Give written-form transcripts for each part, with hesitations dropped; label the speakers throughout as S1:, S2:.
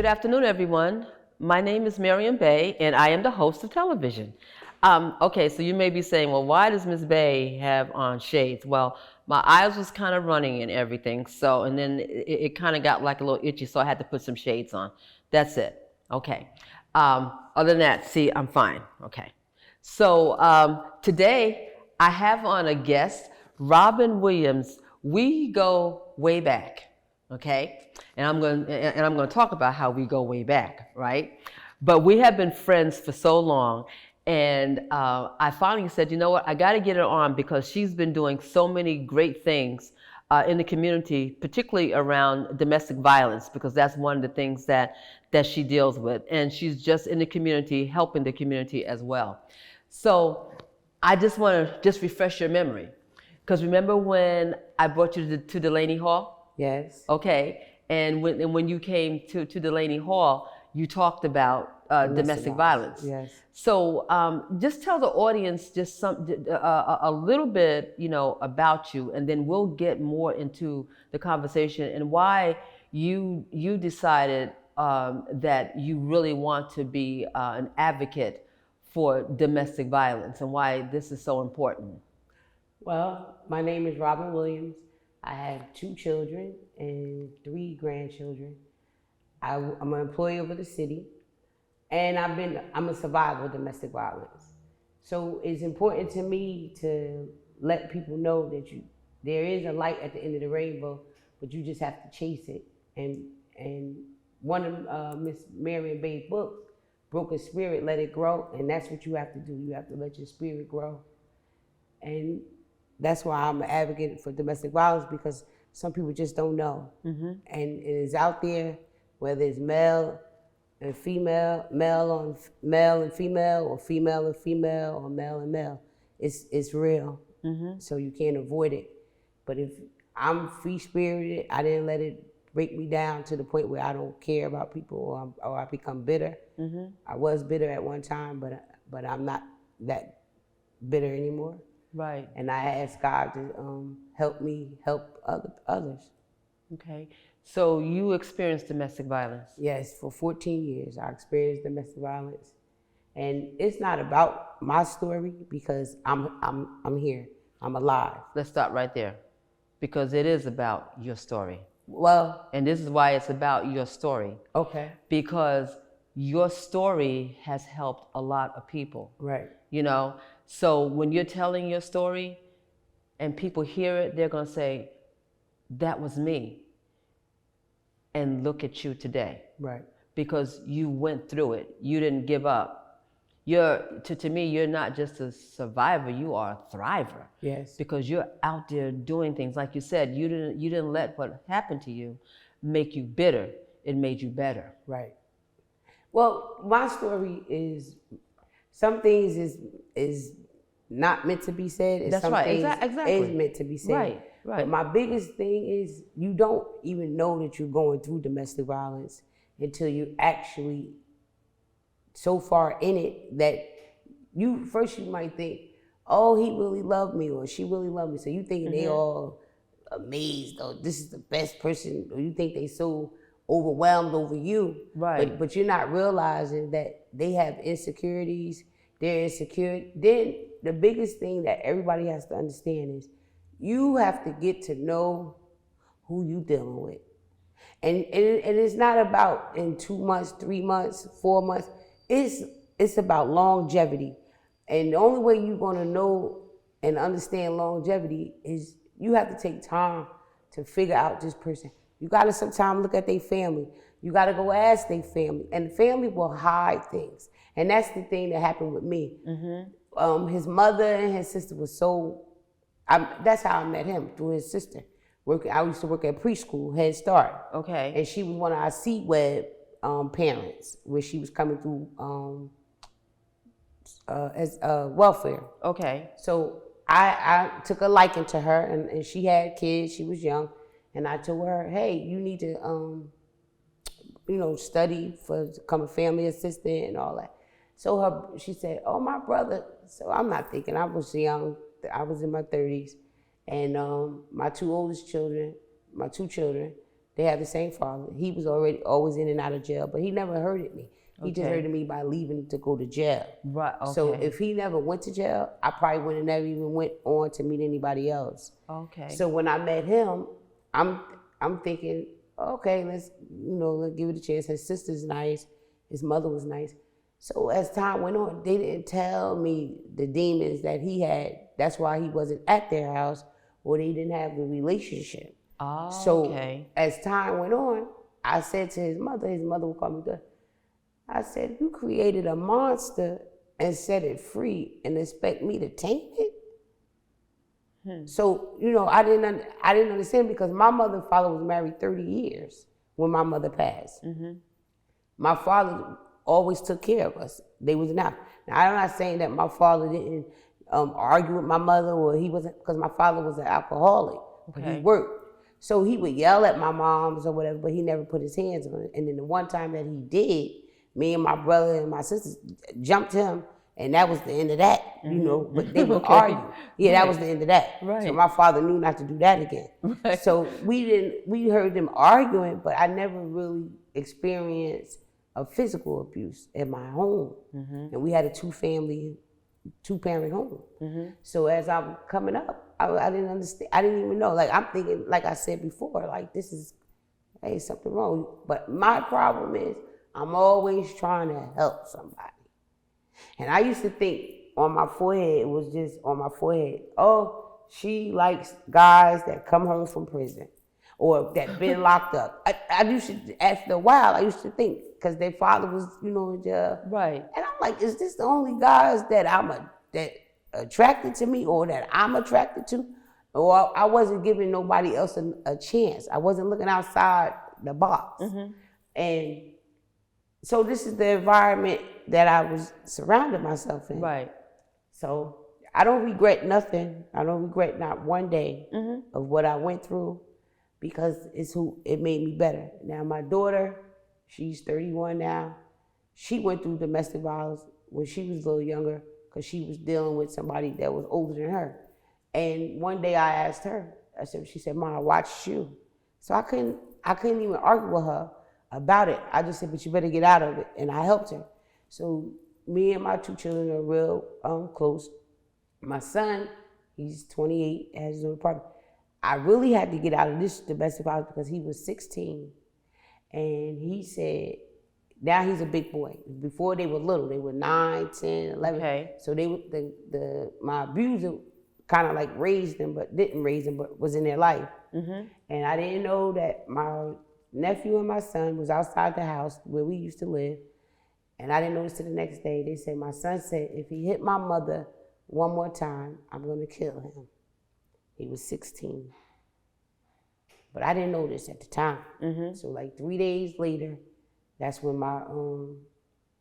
S1: Good afternoon, everyone. My name is Maryam Bey, and I am the host of television. Okay, so you may be saying, well, why does Ms. Bey have on shades? Well, my eyes was kind of running and everything, so, and then it kind of got like a little itchy, so I had to put some shades on. That's it. Okay. Other than that, see, I'm fine. Okay. So today, I have on a guest, Robin Williams. We go way back. Okay, and I'm going to talk about how we go way back, right? But we have been friends for so long, and I finally said, you know what, I got to get her on because she's been doing so many great things in the community, particularly around domestic violence, because that's one of the things that she deals with, and she's just in the community, helping the community as well. So I just want to just refresh your memory, because remember when I brought you to Delaney Hall?
S2: Yes.
S1: Okay, and when you came to Delaney Hall, you talked about domestic violence.
S2: Yes.
S1: So just tell the audience just a little bit, about you, and then we'll get more into the conversation and why you decided that you really want to be an advocate for domestic violence and why this is so important.
S2: Well, my name is Robin Williams. I have 2 children and 3 grandchildren. I'm an employee of the city, and I'm a survivor of domestic violence. So it's important to me to let people know that there is a light at the end of the rainbow, but you just have to chase it. And one of Miss Maryam Bey's books, Broken Spirit, Let It Grow, and that's what you have to do. You have to let your spirit grow. And that's why I'm an advocate for domestic violence, because some people just don't know. Mm-hmm. And it is out there, whether it's male and female, male on male and female, or female and female, or male and male. It's real. Mm-hmm. So you can't avoid it. But if I'm free-spirited, I didn't let it break me down to the point where I don't care about people or I become bitter. Mm-hmm. I was bitter at one time, but I'm not that bitter anymore.
S1: Right.
S2: And I asked God to help me help others.
S1: Okay. So you experienced domestic violence?
S2: Yes, for 14 years I experienced domestic violence. And it's not about my story because I'm here. I'm alive.
S1: Let's stop right there, because it is about your story.
S2: Well,
S1: and this is why it's about your story.
S2: Okay.
S1: Because your story has helped a lot of people.
S2: Right.
S1: So when you're telling your story and people hear it, they're going to say, that was me. And look at you today.
S2: Right.
S1: Because you went through it. You didn't give up. To me, you're not just a survivor, you are a thriver.
S2: Yes.
S1: Because you're out there doing things. Like you said, you didn't let what happened to you make you bitter. It made you better.
S2: Right. Well, my story is, some things is not meant to be said. And
S1: that's
S2: some
S1: right.
S2: Things
S1: Exactly.
S2: is meant to be said.
S1: Right. Right.
S2: But my biggest thing is you don't even know that you're going through domestic violence until you actually so far in it that you might think, oh, he really loved me or she really loved me. So you thinking they all amazed, or this is the best person, or you think they so overwhelmed over you.
S1: Right.
S2: But you're not realizing that they have insecurities. They're insecure. Then the biggest thing that everybody has to understand is you have to get to know who you dealing with. And it's not about in 2 months, 3 months, 4 months. It's about longevity. And the only way you're gonna know and understand longevity is you have to take time to figure out this person. You gotta sometimes look at their family. You gotta go ask their family. And the family will hide things. And that's the thing that happened with me. Mm-hmm. His mother and his sister was that's how I met him, through his sister. I used to work at preschool, Head Start.
S1: Okay.
S2: And she was one of our C-Web parents, where she was coming through as welfare. Okay. So I took a liking to her, and she had kids, she was young, and I told her, hey, you need to study to become a family assistant and all that. So she said, oh, my brother. So I'm not thinking, I was young, I was in my 30s, and my 2 children, They have the same father. He was already always in and out of jail, but he never hurted me. He just hurted me by leaving to go to jail.
S1: Right. Okay.
S2: So if he never went to jail, I probably would have never even went on to meet anybody else.
S1: Okay.
S2: So when I met him, I'm thinking, okay, let's give it a chance. His sister's nice, his mother was nice. So as time went on, they didn't tell me the demons that he had. That's why he wasn't at their house, or they didn't have the relationship.
S1: Oh,
S2: So
S1: okay.
S2: as time went on, I said to his mother would call me good. I said, you created a monster and set it free and expect me to tame it? So, I didn't understand, because my mother and father was married 30 years when my mother passed. My father always took care of us. They was not. Now, I'm not saying that my father didn't argue with my mother, or he wasn't, because my father was an alcoholic. But he worked. So he would yell at my moms or whatever, but he never put his hands on it. And then the one time that he did, me and my brother and my sisters jumped him, and that was the end of that, but they would argue. Yeah, that was the end of that.
S1: Right.
S2: So my father knew not to do that again. Right. So we heard them arguing, but I never really experienced a physical abuse in my home. And we had a two-parent home. So as I'm coming up, I didn't understand. I didn't even know. Like, I'm thinking, like I said before, like, hey, something wrong. But my problem is, I'm always trying to help somebody. And I used to think on my forehead, it was just on my forehead, oh, she likes guys that come home from prison or that been locked up. I used to, after a while, I used to think, because their father was, in jail. Right. And I'm like, is this the only guys that that attracted to me, or that I'm attracted to? Or I wasn't giving nobody else a chance. I wasn't looking outside the box. And so this is the environment that I was surrounding myself in. Right. So I don't regret nothing. I don't regret not one day of what I went through, because it made me better. Now my daughter, she's 31 now. She went through domestic violence when she was a little younger, because she was dealing with somebody that was older than her. And one day I asked her, she said, Mom, I watched you. So I couldn't even argue with her about it. I just said, but you better get out of it. And I helped her. So me and my two children are real close. My son, he's 28, has his own apartment. I really had to get out of this domestic violence because he was 16. And he said, now he's a big boy. Before they were little, they were 9, 10, 11. Okay. So they were, my abuser kind of like raised them, but didn't raise them, but was in their life. And I didn't know that my nephew and my son was outside the house where we used to live. And I didn't notice till the next day. They said, my son said, if he hit my mother one more time, I'm going to kill him. He was 16. But I didn't know this at the time. So like 3 days later, that's when my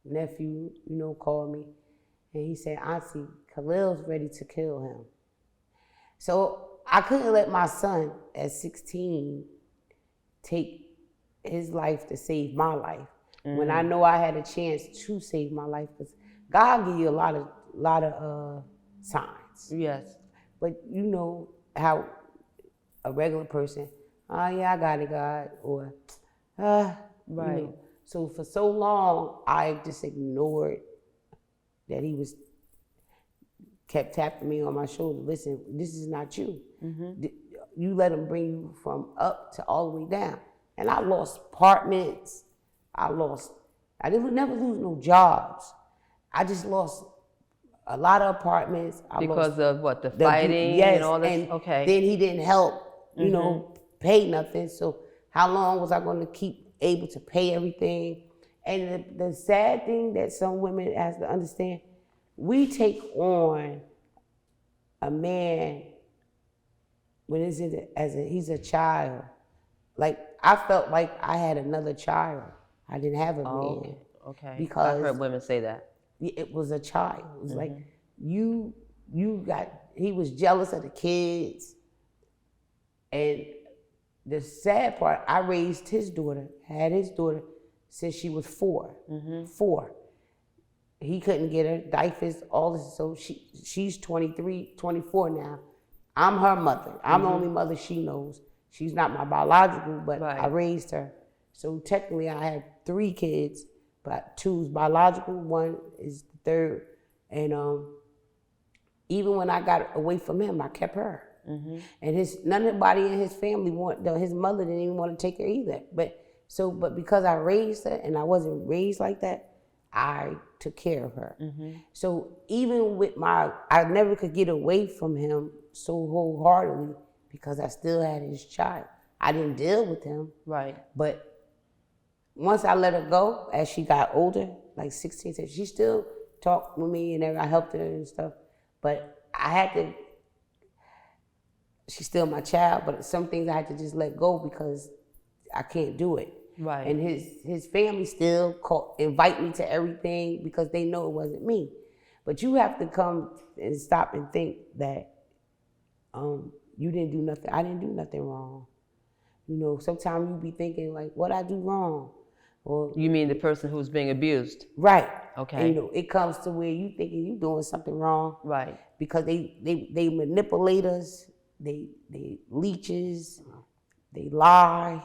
S2: nephew, called me. And he said, Auntie, Khalil's ready to kill him. So I couldn't let my son at 16 take his life to save my life. When I know I had a chance to save my life, because God give you a lot of signs. Yes. But you know how a regular person, oh yeah, I got it, God, or right. So for so long, I just ignored that he kept tapping me on my shoulder. Listen, this is not you. You let him bring you from up to all the way down. And I lost apartments. I didn't never lose no jobs. I just lost a lot of apartments.
S1: Because of what, the fighting and all this?
S2: And then he didn't help, pay nothing. So how long was I going to keep able to pay everything? And the sad thing that some women have to understand, we take on a man when he's a child. Like, I felt like I had another child. I didn't have a man. Okay. Because
S1: I've heard women say that.
S2: It was a child. It was like, he was jealous of the kids. And the sad part, I raised his daughter, had his daughter since she was 4. 4. He couldn't get her diapers, all this. So she's 23, 24 now. I'm her mother. I'm the only mother she knows. She's not my biological, but I
S1: Right.
S2: raised her. So technically I have 3 kids, but 2's biological, 1 is the 3rd. And even when I got away from him, I kept her. And nobody in his family his mother didn't even want to take her either. But because I raised her and I wasn't raised like that, I took care of her. So even with I never could get away from him so wholeheartedly because I still had his child. I didn't deal with him.
S1: Right.
S2: But once I let her go, as she got older, like 16, 17, she still talked with me and I helped her and stuff. But she's still my child, but some things I had to just let go because I can't do it.
S1: Right.
S2: And his family still invite me to everything because they know it wasn't me. But you have to come and stop and think that you didn't do nothing. I didn't do nothing wrong. You know, sometimes you be thinking like, what I do wrong? Or
S1: You mean the person who's being abused?
S2: right.
S1: Okay.
S2: And, you know, it comes to where you thinking you doing something wrong.
S1: Right.
S2: Because they manipulate us, they leeches, they lie.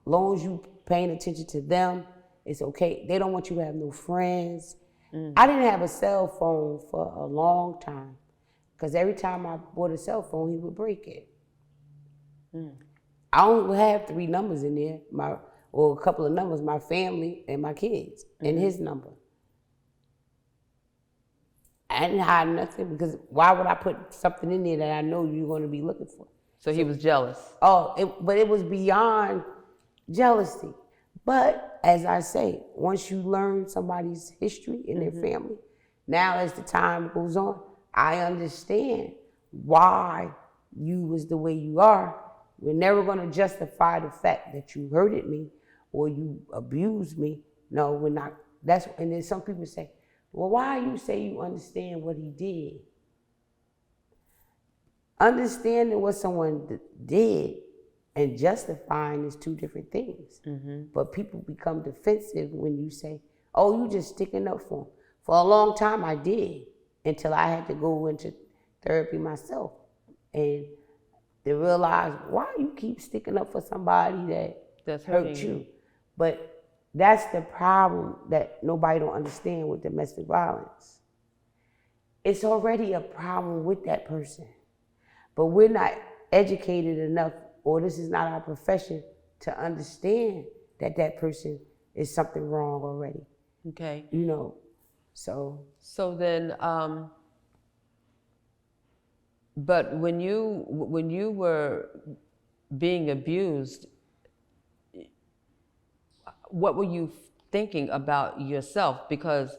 S2: Long as you paying attention to them, it's okay. They don't want you to have no friends. I didn't have a cell phone for a long time because every time I bought a cell phone, he would break it. I only have 3 numbers in there, or a couple of numbers, my family and my kids, and his number. I didn't hide nothing because why would I put something in there that I know you're going to be looking for?
S1: So he was jealous.
S2: But it was beyond jealousy. But as I say, once you learn somebody's history in their family, now as the time goes on, I understand why you was the way you are. We're never going to justify the fact that you hurted me or you abused me. No, we're not. And then some people say, well, why you say you understand what he did? Understanding what someone did and justifying is 2 different things. But people become defensive when you say, oh, you just sticking up for him. For a long time I did, until I had to go into therapy myself and to realize why you keep sticking up for somebody that's hurt you. But that's the problem that nobody don't understand with domestic violence. It's already a problem with that person. But we're not educated enough, or this is not our profession, to understand that that person is something wrong already.
S1: Okay.
S2: You know, so.
S1: So then, but when you were being abused, what were you thinking about yourself? Because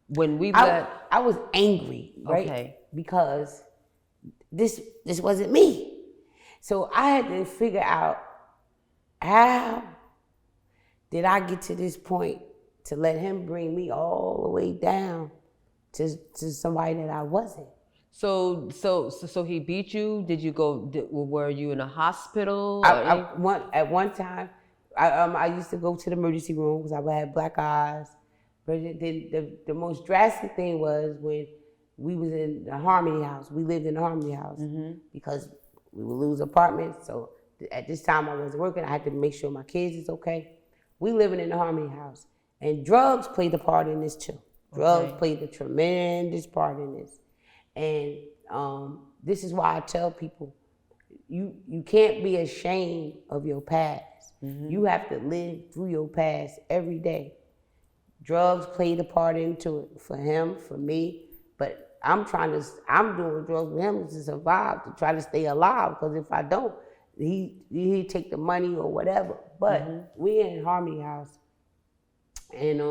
S1: when we
S2: I was angry, right?
S1: Okay.
S2: Because this wasn't me. So I had to figure out, how did I get to this point to let him bring me all the way down to somebody that I wasn't?
S1: So he beat you? Did you go? Were you in a hospital?
S2: At one time, I used to go to the emergency room because I had black eyes. But the most drastic thing was when we was in the Harmony House. We lived in the Harmony House because we would lose apartments. So at this time I wasn't working. I had to make sure my kids is okay. We living in the Harmony House. And drugs played a part in this too. Drugs played a tremendous part in this. And this is why I tell people, you can't be ashamed of your past. You have to live through your past every day. Drugs played a part into it for him, for me, but I'm doing drugs with him to survive, to try to stay alive, because if I don't, he take the money or whatever. But we in Harmony House, and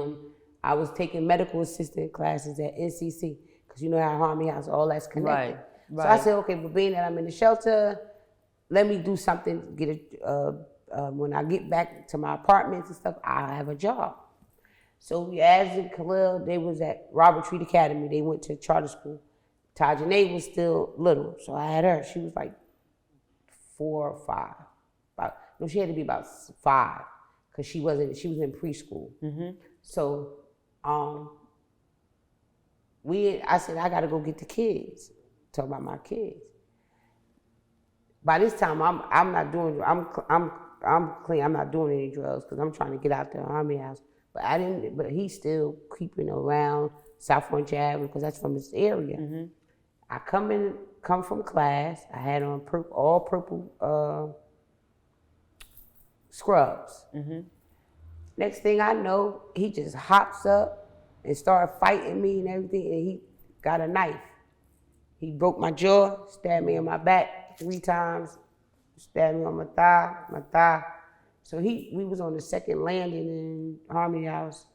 S2: I was taking medical assistant classes at NCC, because you know how Harmony House, all that's connected.
S1: Right.
S2: So I said, okay, but being that I'm in the shelter, let me do something, when I get back to my apartments and stuff, I have a job. So as in Khalil, they was at Robert Treat Academy. They went to charter school. Tajane was still little, so I had her. She was like 4 or 5. She had to be about 5, because she was in preschool. So I said, I gotta go get the kids. Talk about my kids. By this time, I'm not doing. I'm clean. I'm not doing any drugs because I'm trying to get out the Army house. But I didn't. But he's still creeping around South Orange Avenue because that's from this area.
S1: Mm-hmm.
S2: I come from class. I had on all purple scrubs.
S1: Mm-hmm.
S2: Next thing I know, he just hops up and started fighting me and everything. And he got a knife. He broke my jaw, stabbed me in my back 3 times, stabbed me on my thigh. So we was on the second landing in Harmony House.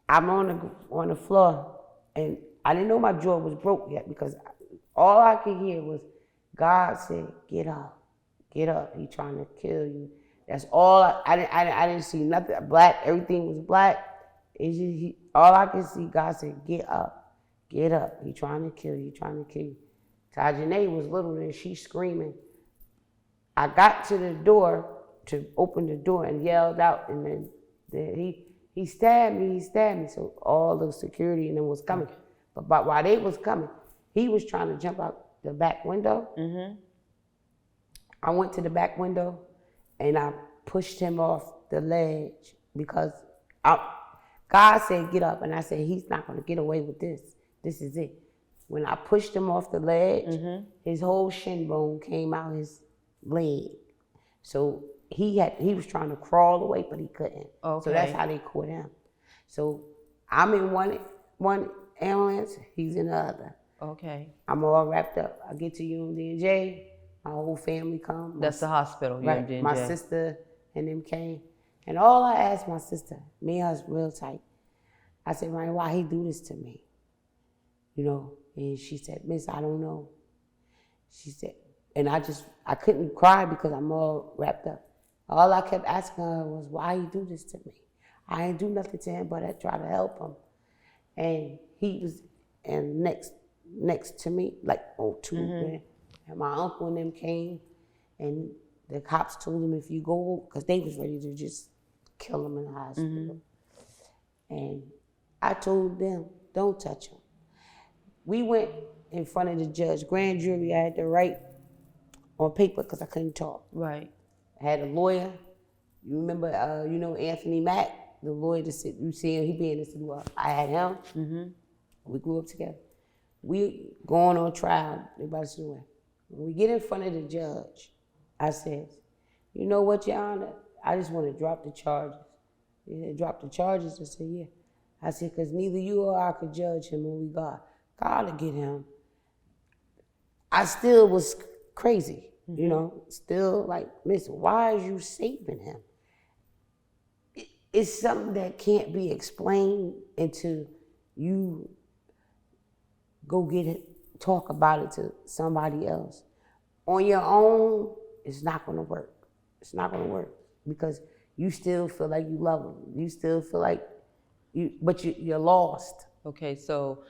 S2: I'm on the floor, and I didn't know my jaw was broke yet because all I could hear was God said, "Get up, get up. He trying to kill you." That's all. I didn't see nothing black. Everything was black. It's just all I could see. God said, "Get up, get up. He trying to kill you. He trying to kill you." Tajane was little and she's screaming. I got to the door to open the door and yelled out, and then he stabbed me. He stabbed me. So all the security and them was coming. But while they was coming, he was trying to jump out the back window.
S1: Mm-hmm.
S2: I went to the back window and I pushed him off the ledge because God said, "Get up." And I said, he's not going to get away with this. This is it. When I pushed him off the ledge, his whole shin bone came out his leg. So he was trying to crawl away, but he couldn't.
S1: Okay.
S2: So that's how they caught him. So I'm in one ambulance, he's in the other.
S1: Okay.
S2: I'm all wrapped up. I get to UMD&J, my whole family come.
S1: That's the hospital,
S2: Right.
S1: UMD&J.
S2: My sister and them came. And all I asked my sister, me and her real tight, I said, "Ryan, why he do this to me?" You know, and she said, "Miss, I don't know." She said, and I couldn't cry because I'm all wrapped up. All I kept asking her was, "Why you do this to me?" I ain't do nothing to him, but I try to help him. And he was next to me, like, two. And my uncle and them came, and the cops told him, "If you go," because they was ready to just kill him in the hospital. And I told them, "Don't touch him." We went in front of the judge, grand jury. I had to write on paper because I couldn't talk.
S1: Right.
S2: I had a lawyer. You remember, Anthony Mack, the lawyer that said, you see him, he be in the city. Well, I had him. We grew up together. We going on trial. Everybody sit away. When we get in front of the judge, I said, "You know what, Your Honor? I just want to drop the charges." He said, "Drop the charges?" I said, "Yeah." I said, "Because neither you or I could judge him, only God. God will get him." I still was crazy, still like, "Miss, why is you saving him?" It's something that can't be explained until you go get it, talk about it to somebody else. On your own, it's not gonna work. It's not gonna work because you still feel like you love him. You still feel like but you're lost.
S1: Okay, so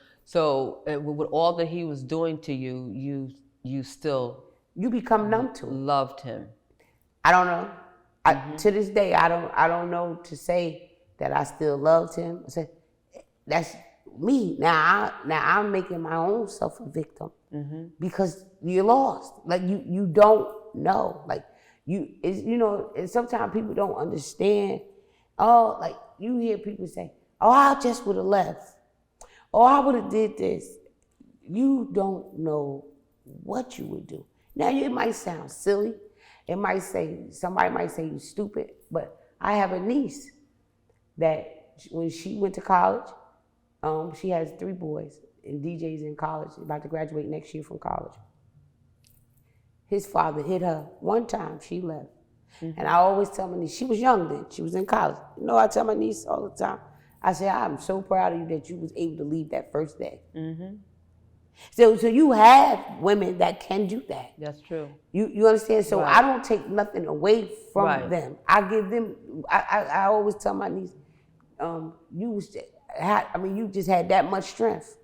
S1: with all that he was doing to you, you still
S2: You become numb to it.
S1: loved him.
S2: I don't know. To this day, I don't know to say that I still loved him. I said, that's me. Now I'm making my own self a victim because you're lost. Like you don't know. Like and sometimes people don't understand. Oh, like you hear people say, "Oh, I just would have left. Oh, I would have did this." You don't know what you would do. Now it might sound silly. Somebody might say you're stupid, but I have a niece that when she went to college, she has 3 boys, and DJ's in college, about to graduate next year from college. His father hit her one time, she left. And I always tell my niece, she was young then, she was in college. I tell my niece all the time, I say, "I'm so proud of you that you was able to leave that first day." So you have women that can do that.
S1: That's true.
S2: You understand? So
S1: Right.
S2: I don't take nothing away from
S1: Right.
S2: them. I give them. I always tell my niece, you just had that much strength.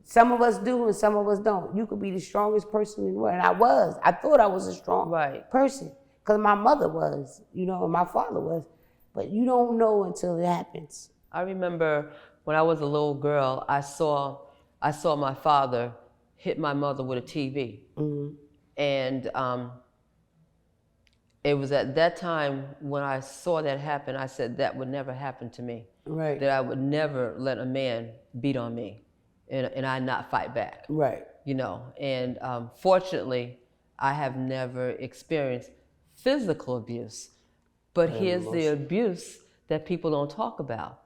S2: Some of us do and some of us don't. You could be the strongest person in the world, and I was. I thought I was a strong person because my mother was, and my father was. But you don't know until it happens.
S1: I remember when I was a little girl, I saw my father hit my mother with a TV. And it was at that time when I saw that happen, I said that would never happen to me.
S2: Right.
S1: That I would never let a man beat on me and I not fight back.
S2: Right.
S1: You know, and fortunately, I have never experienced physical abuse. But here's the abuse that people don't talk about.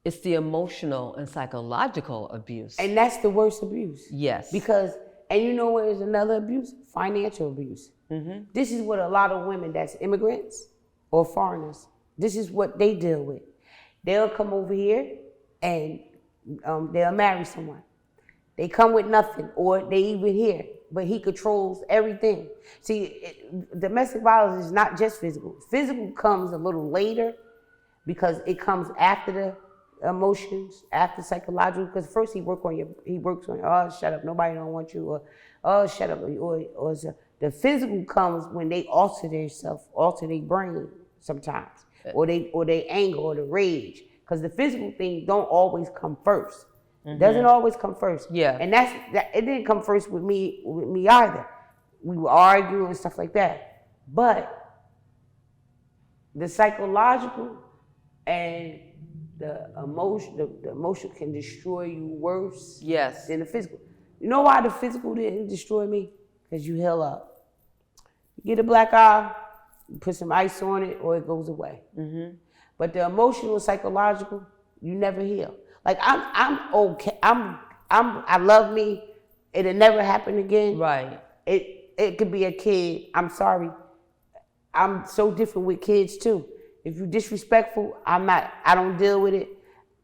S1: It's the emotional and psychological abuse.
S2: And that's the worst abuse.
S1: Yes.
S2: Because, and you know what is another abuse? Financial abuse. Mm-hmm. This is what a lot of women that's immigrants or foreigners, this is what they deal with. They'll come over here and they'll marry someone. They come with nothing, or they even here, but he controls everything. See, domestic violence is not just physical. Physical comes a little later because it comes after the emotions, after psychological. Because first he works on oh, shut up, nobody don't want you, or oh, shut up, or the physical comes when they alter themselves, alter their brain sometimes, or they anger or the rage. Because the physical thing don't always come first. Mm-hmm. Doesn't always come first.
S1: Yeah.
S2: And it didn't come first with me either. We were arguing and stuff like that. But the psychological and the emotion can destroy you worse than the physical. You know why the physical didn't destroy me? Because you heal up. You get a black eye, you put some ice on it, or it goes away. Mm-hmm. But the emotional, psychological, you never heal. Like I'm okay. I love me. It'll never happen again.
S1: Right.
S2: It could be a kid. I'm sorry. I'm so different with kids too. If you're disrespectful, I don't deal with it.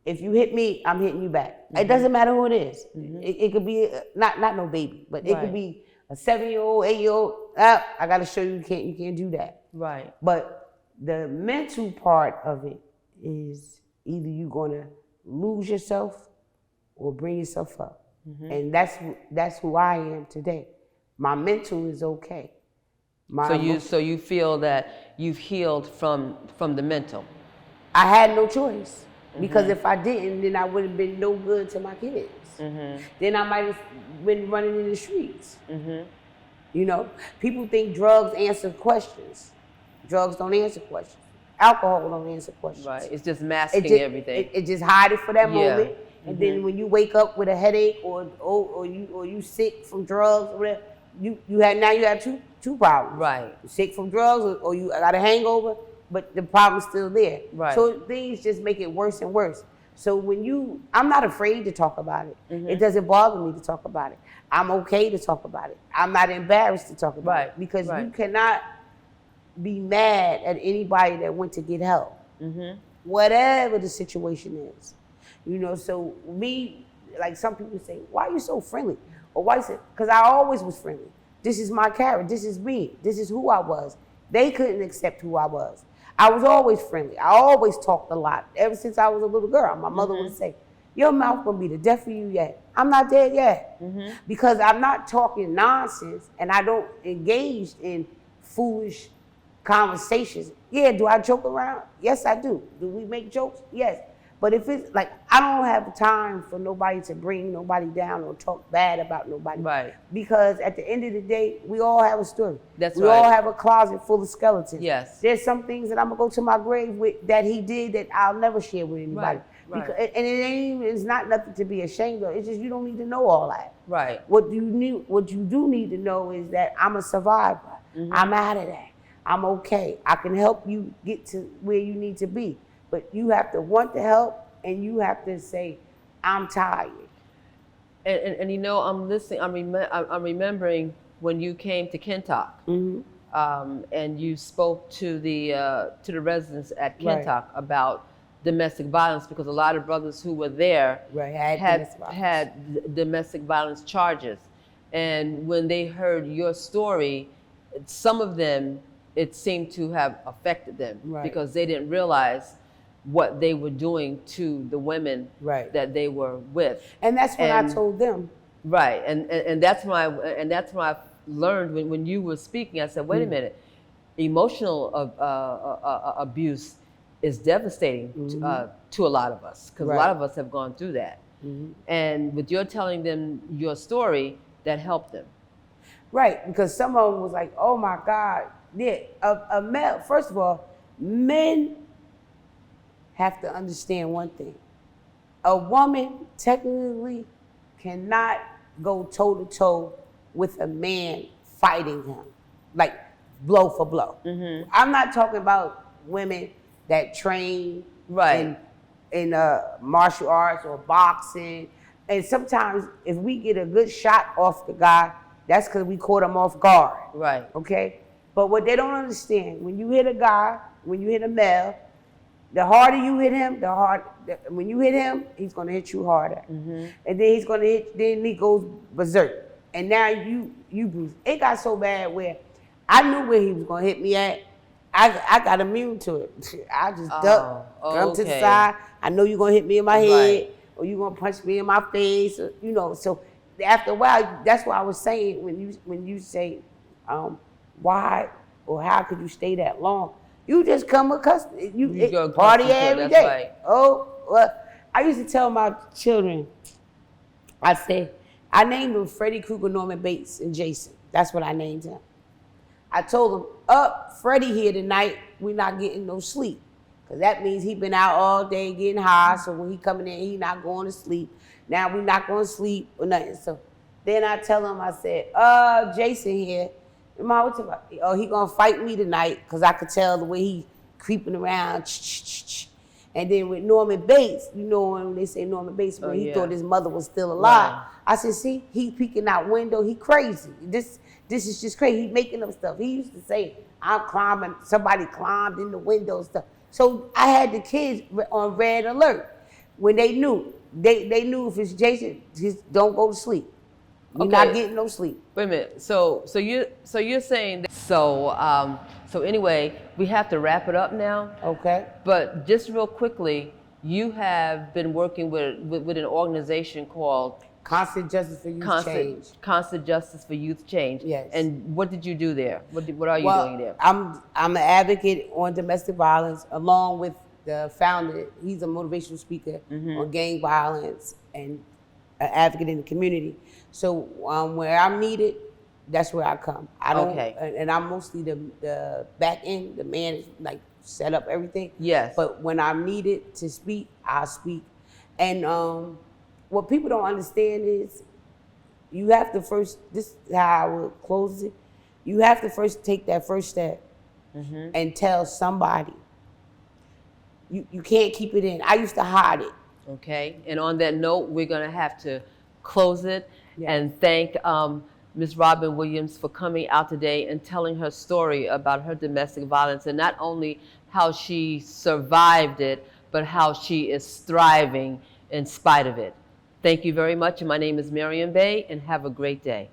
S2: If you hit me, I'm hitting you back. Mm-hmm. It doesn't matter who it is. Mm-hmm. It could be not no baby, but it could be a 7-year-old, 8-year-old. I gotta show you you can't do that.
S1: Right.
S2: But the mental part of it is either you're gonna lose yourself or bring yourself up. Mm-hmm. And that's who I am today. My mental is okay.
S1: So you feel that you've healed from the mental.
S2: I had no choice. Mm-hmm. Because if I didn't, then I would have been no good to my kids. Mm-hmm. Then I might have been running in the streets. Mm-hmm. You know, people think drugs answer questions. Drugs don't answer questions. Alcohol don't answer questions.
S1: Right. It's just masking everything.
S2: It just hide it for that moment. And mm-hmm. then when you wake up with a headache or you sick from drugs or whatever, you have two problems.
S1: Right.
S2: You're sick from drugs or you got a hangover, but the problem's still there.
S1: Right.
S2: So things just make it worse and worse. So I'm not afraid to talk about it. Mm-hmm. It doesn't bother me to talk about it. I'm okay to talk about it. I'm not embarrassed to talk about it because you cannot be mad at anybody that went to get help, mm-hmm. whatever the situation is. You know, so me, like some people say, why are you so friendly? Or why is it? Because I always was friendly. This is my character. This is me. This is who I was. They couldn't accept who I was. I was always friendly. I always talked a lot. Ever since I was a little girl, my mother would say, your mouth gonna be the death of you yet. I'm not dead yet. Mm-hmm. Because I'm not talking nonsense and I don't engage in foolish conversations. Yeah, do I joke around? Yes, I do. Do we make jokes? Yes. But if it's like, I don't have time for nobody to bring nobody down or talk bad about nobody.
S1: Right.
S2: Because at the end of the day, we all have a story.
S1: We
S2: all have a closet full of skeletons.
S1: Yes.
S2: There's some things that I'm gonna go to my grave with that he did that I'll never share with anybody.
S1: Right.
S2: Because, and it's not nothing to be ashamed of. It's just you don't need to know all that.
S1: Right.
S2: What you do need to know is that I'm a survivor. Mm-hmm. I'm out of that. I'm okay. I can help you get to where you need to be. But you have to want to help and you have to say, I'm tired.
S1: And you know, I'm listening, I'm remembering when you came to Kentuck, mm-hmm. And you spoke to the residents at Kentuck about domestic violence, because a lot of brothers who were there had domestic violence charges. And when they heard your story, some of them, it seemed to have affected them because they didn't realize what they were doing to the women that they were with.
S2: And that's what I told them.
S1: Right, and that's when I learned when you were speaking. I said, wait a minute, emotional abuse is devastating to a lot of us, because a lot of us have gone through that. Mm-hmm. And with your telling them your story, that helped them.
S2: Right, because some of them was like, oh my God, yeah, a male, first of all, men have to understand one thing. A woman technically cannot go toe to toe with a man fighting him, like blow for blow. I'm not talking about women that train
S1: Right.
S2: in martial arts or boxing. And sometimes if we get a good shot off the guy, that's because we caught him off guard.
S1: Right.
S2: Okay? But what they don't understand, when you hit a guy, when you hit a male, the harder you hit him, when you hit him, he's gonna hit you harder. And then he's gonna then he goes berserk. And now you bruise. It got so bad where I knew where he was gonna hit me at. I got immune to it. I just ducked, come to the side. I know you're gonna hit me in my head, or you're gonna punch me in my face, or, you know. So after a while, that's what I was saying when you say, why or how could you stay that long? You just come accustomed. You party every day.
S1: Right.
S2: Oh, well, I used to tell my children, I say, I named them Freddy Krueger, Norman Bates, and Jason. That's what I named him. I told them, Freddie here tonight, we not getting no sleep. Because that means he been out all day getting high, so when he coming in, he not going to sleep. Now we not going to sleep or nothing. So then I tell him, I said, Jason here, oh, he gonna fight me tonight, because I could tell the way he creeping around. And then with Norman Bates, you know when they say Norman Bates, when he thought his mother was still alive. Right. I said, see, he peeking out window, he crazy. This is just crazy. He making up stuff. He used to say, I'm climbing, somebody climbed in the window and stuff. So I had the kids on red alert. When they knew if it's Jason, just don't go to sleep. You're not getting no sleep.
S1: Wait a minute. So you're saying that, so anyway, we have to wrap it up now.
S2: Okay.
S1: But just real quickly, you have been working with an organization called
S2: Constant Justice for Youth Change.
S1: Constant Justice for Youth Change.
S2: Yes.
S1: And what did you do there? What are you doing there?
S2: I'm an advocate on domestic violence, along with the founder. He's a motivational speaker on gang violence and an advocate in the community. So where I'm needed, that's where I come. I don't, and I'm mostly the back end. The man is like set up everything. Yes. But when I'm needed to speak, I'll speak. And what people don't understand is you have to first, this is how I would close it, you have to first take that first step and tell somebody. You can't keep it in. I used to hide it.
S1: Okay, and on that note, we're gonna have to close it and thank Ms. Robin Williams for coming out today and telling her story about her domestic violence, and not only how she survived it, but how she is thriving in spite of it. Thank you very much, and my name is Maryam Bey, and have a great day.